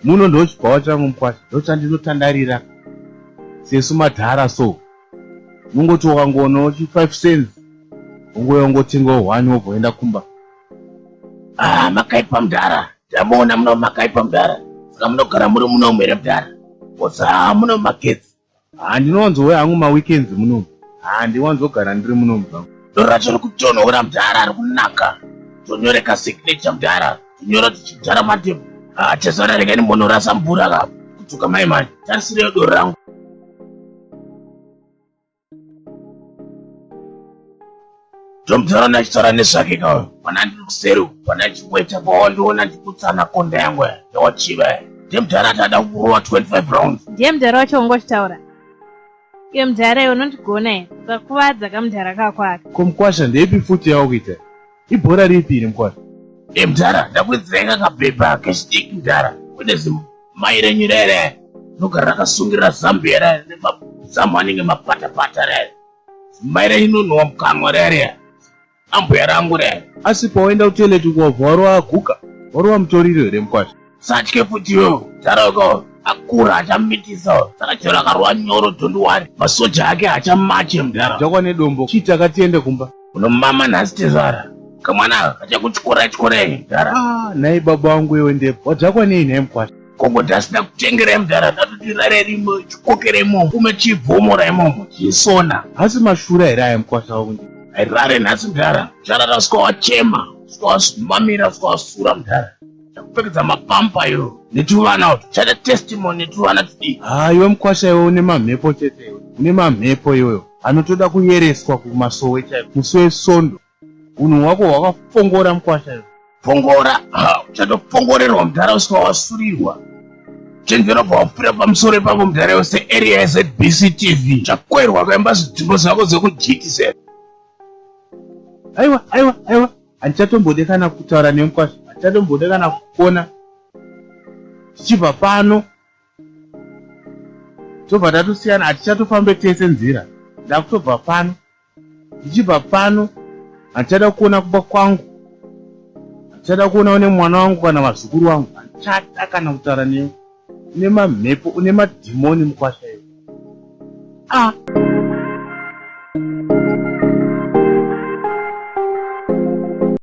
muno ndochibvawo changu mukwasha ndochandinotandarira sesu madhara so nungoti wakangoonawo 5 cents ungoya ungotengawo 1 wobvoenda kumba. Makaipa mudhara, ndamuona muno makaipa mudhara, saka munogara muri muno here mudhara, kosa muno magetsi. Ndinowanzowe hangu maweekends muno, ndiwanzogara ndiri muno muzangu. Doro racho rikutonhora mudhara, rikunaka, tonyoreka signature mudhara, tonyora tichidhara matebo. Chesara rekani monorasa mvura ka kutuka mai mai, tarisire doro rangu. Tomudhara nachitaura nezvake kawo, pana ndiri kuseri, pana chimweta pawandiona ndikutsana konda yangu yawachiva. Ndiye mudhara atada kurova 25 rounds. Ndiye mudhara wacho ungochitaura. Iye mudhara unondigona here, ukakuvadza kamudhara kako aka. Ko mukwasha ndeipi futi yawo kuita? Ibhora ripi iri mukwasha? Mudhara ndakudzireka kabhebha kechidiki mudhara. Kune zimairenyu rere, nogara rakasungirira zambia rere, nemazamu anenge mapata-pata rere. Zimairenyu inonhuwa mukanwa rere. Ambuya rangu rere. Asi pawaenda kutoileti ukobva warova guka, warova mutoriro here mukwasha? Satye futiwo, mudhara wako akura achamitisa, saka chero akarova nyoro 21, masoja ake hachamache mudhara. Chakwane dombo, chita katiende kumba. Unomama nhasi tezara. Kamwana kachakuchikora mudhara. Nai baba wangu iwe ndepo, wadzakwa nei nai mukwasha? Kongo ndasina kutengerei mudhara, ndatoti rare rimo chikokere imomo, kume chibvomora imomo, chisona. Asi mashura here aya mukwasha wangu ndi? Rare nhasi mudhara, charara swika wachema, swika wamamira, swika wasura mudhara. Chakupfekedza mapampa iyo, netuvana chada testimony netuvana tudiki. Iwe mukwasha iwe une mamhepo chete iwe, une mamhepo iweyo anotoda kuyereswa kumasowe chaiko, musowe sondo. Unhu hwako hwakafongora mukwasha iwe. Fongora? Uchatofongorerwa mudhara usika wasurirwa. Chenjera pawapfira pamusoro ipapo mudhara yose area yeZBC TV. Chakwerwa kaimba zvidhimbo zvako zvekujikisera. Aiwa, handichatombode kana kutaura nemukwasha, handichatombode kana kukona. Tichibva pano tobva tatosiyana, hatichatofambe tese nzira. Ndakutobva pano, tichibva pano handichada kuona kuba kwangu, handichada kuona une mwana wangu kana vazukuru wangu, handichada kana kutaura newe. Une mamhepo, une madhimoni mukwasha iwe.